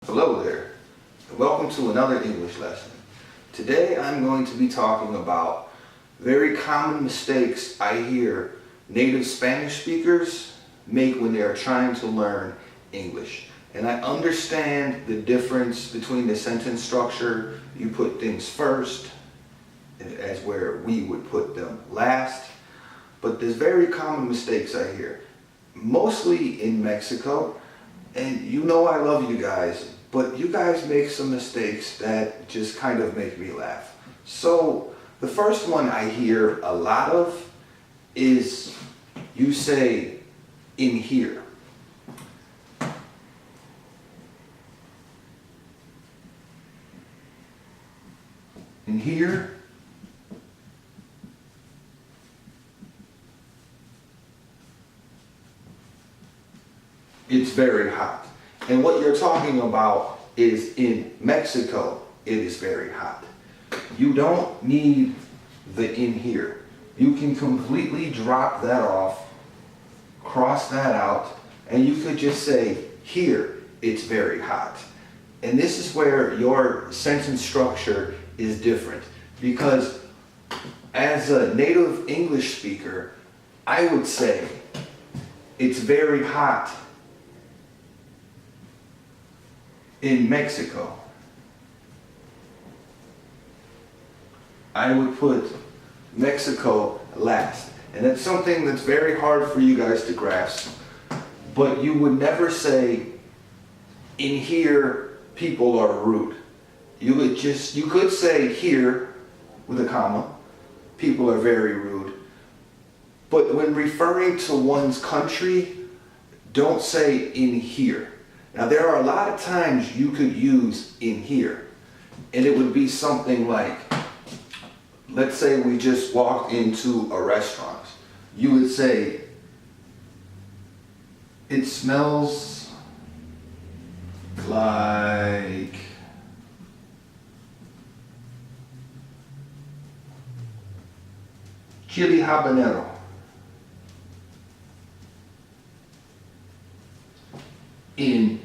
Hello there, and welcome to another English lesson. Today I'm going to be talking about very common mistakes I hear native Spanish speakers make when they are trying to learn English. And I understand the difference between the sentence structure. You put things first, as where we would put them last. But there's very common mistakes I hear, mostly in Mexico. And you know I love you guys, but you guys make some mistakes that just kind of make me laugh. So the first one I hear a lot of is you say in here. In here. It's very hot. And what you're talking about is in Mexico, it is very hot. You don't need the in here. You can completely drop that off, cross that out, and you could just say, here, it's very hot. And this is where your sentence structure is different. Because as a native English speaker, I would say, it's very hot in Mexico. I would put Mexico last. And that's something that's very hard for you guys to grasp. But you would never say, in here, people are rude. You could say here, with a comma, people are very rude. But when referring to one's country, don't say in here. Now there are a lot of times you could use in here, and it would be something like, let's say we just walked into a restaurant. You would say, it smells like chili habanero. In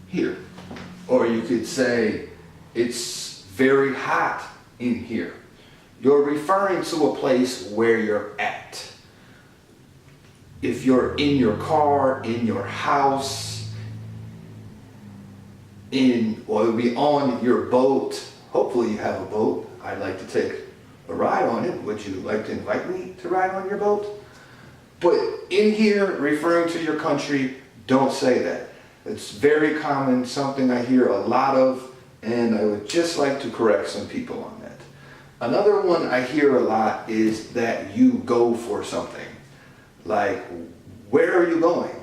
here. Or you could say, it's very hot in here. You're referring to a place where you're at. If you're in your car, in your house, or it'll be on your boat. Hopefully you have a boat. I'd like to take a ride on it. Would you like to invite me to ride on your boat? But in here, referring to your country, don't say that. It's very common, something I hear a lot of, and I would just like to correct some people on that. Another one I hear a lot is that you go for something. Like, where are you going?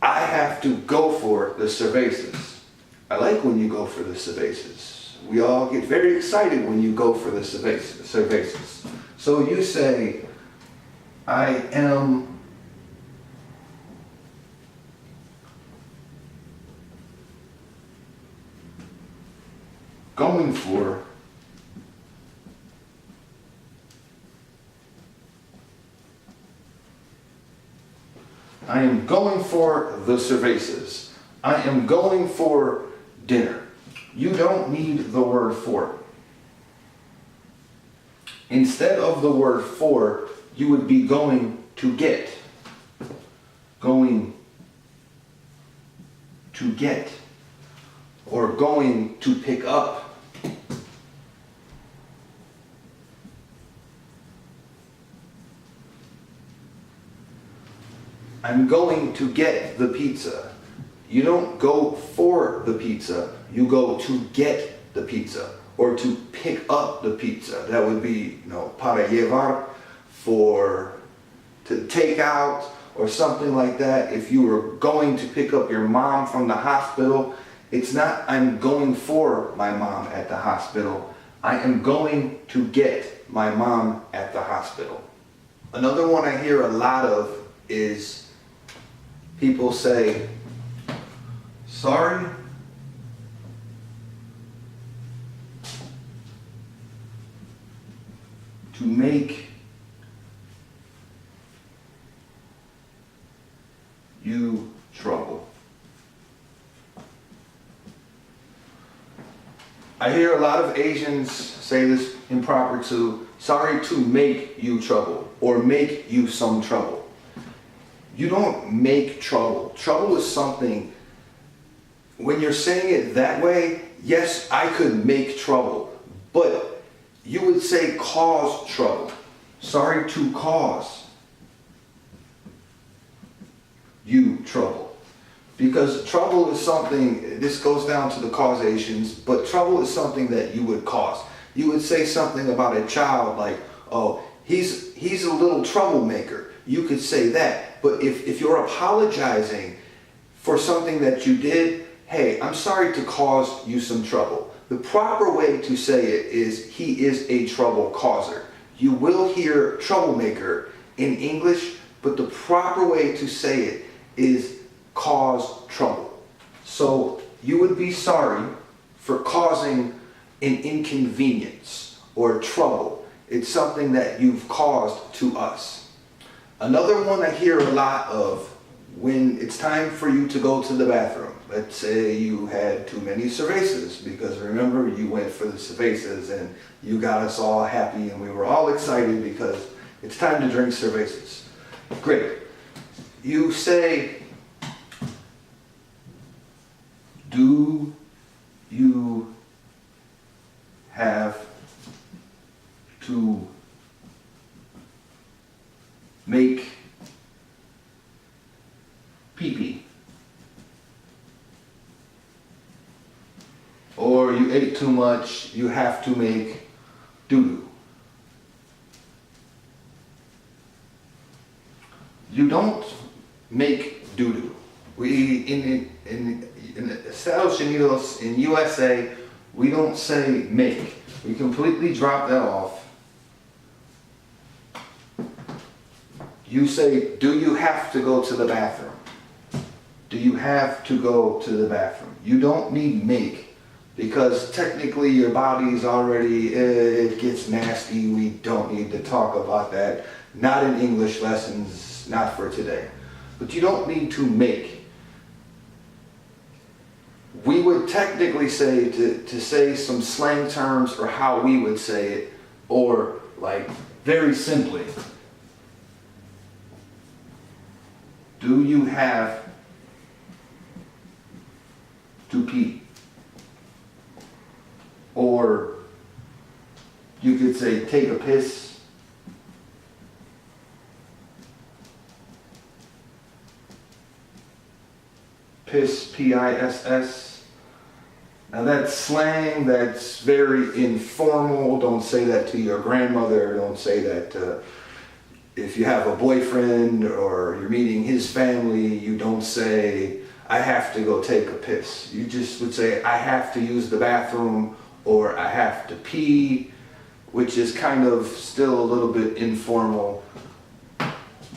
I have to go for the cervezas. I like when you go for the cervezas. We all get very excited when you go for the cervezas. So you say, I am going for the cervezas. I am going for dinner. You don't need the word for. Instead of the word for, you would be going to get. Going to get. Or going to pick up. I'm going to get the pizza. You don't go for the pizza, you go to get the pizza. Or to pick up the pizza. That would be, para llevar, to take out, or something like that. If you were going to pick up your mom from the hospital, it's not I'm going for my mom at the hospital. I am going to get my mom at the hospital. Another one I hear a lot of is people say, sorry, to make you trouble. I hear a lot of Asians say this improper too. Sorry to make you trouble or make you some trouble. You don't make trouble. Trouble is something, when you're saying it that way, yes, I could make trouble, but you would say cause trouble. Sorry to cause you trouble. Because trouble is something, this goes down to the causations, but trouble is something that you would cause. You would say something about a child like, oh, he's a little troublemaker. You could say that. But if you're apologizing for something that you did, hey, I'm sorry to cause you some trouble. The proper way to say it is, he is a trouble causer. You will hear troublemaker in English, but the proper way to say it is cause trouble. So you would be sorry for causing an inconvenience or trouble. It's something that you've caused to us. Another one I hear a lot of when it's time for you to go to the bathroom. Let's say you had too many cervezas, because remember you went for the cervezas and you got us all happy and we were all excited because it's time to drink cervezas. Great. You say, do you have to make pee-pee? Or you ate too much, you have to make doo-doo. You don't make doo-doo. We in Estados Unidos, in USA, we don't say make. We completely drop that off. You say, do you have to go to the bathroom? Do you have to go to the bathroom? You don't need make, because technically your body's already, it gets nasty. We don't need to talk about that. Not in English lessons, not for today. But you don't need to make. We would technically say, to say some slang terms or how we would say it, or like very simply, do you have to pee? Or you could say, take a piss. Piss, P-I-S-S. Now that's slang, that's very informal. Don't say that to your grandmother. Don't say that if you have a boyfriend or you're meeting his family. You don't say, I have to go take a piss. You just would say, I have to use the bathroom, or I have to pee, which is kind of still a little bit informal.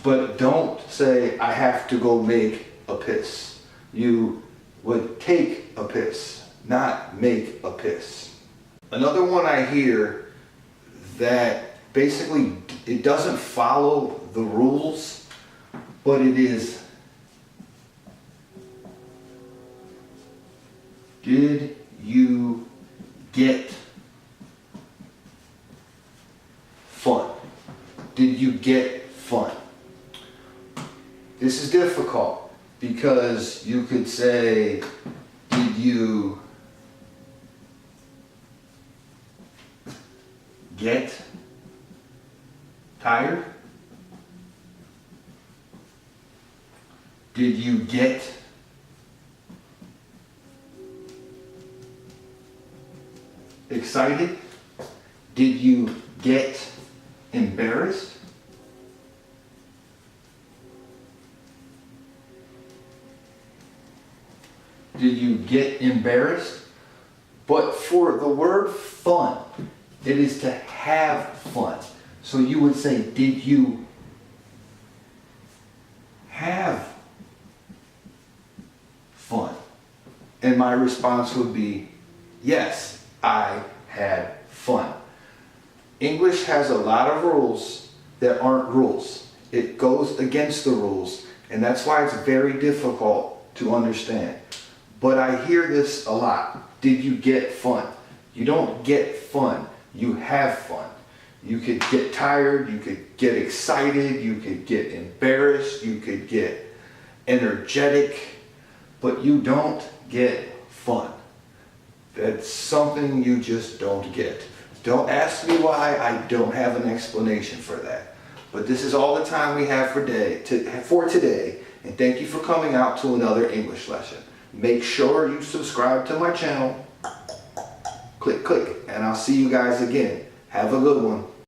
But don't say, I have to go make a piss. You would take a piss, not make a piss. Another one I hear that basically it doesn't follow the rules, but it is, did you get fun? Did you get fun? This is difficult because you could say, did you get tired? Did you get excited? Did you get embarrassed? Did you get embarrassed? But for the word fun, it is to have fun. So you would say, did you have fun? And my response would be, yes, I had fun. English has a lot of rules that aren't rules. It goes against the rules. And that's why it's very difficult to understand. But I hear this a lot. Did you get fun? You don't get fun. You have fun. You could get tired. You could get excited. You could get embarrassed. You could get energetic. But you don't get fun. That's something you just don't get. Don't ask me why. I don't have an explanation for that. But this is all the time we have for today. And thank you for coming out to another English lesson. Make sure you subscribe to my channel. Click, click. And I'll see you guys again. Have a good one.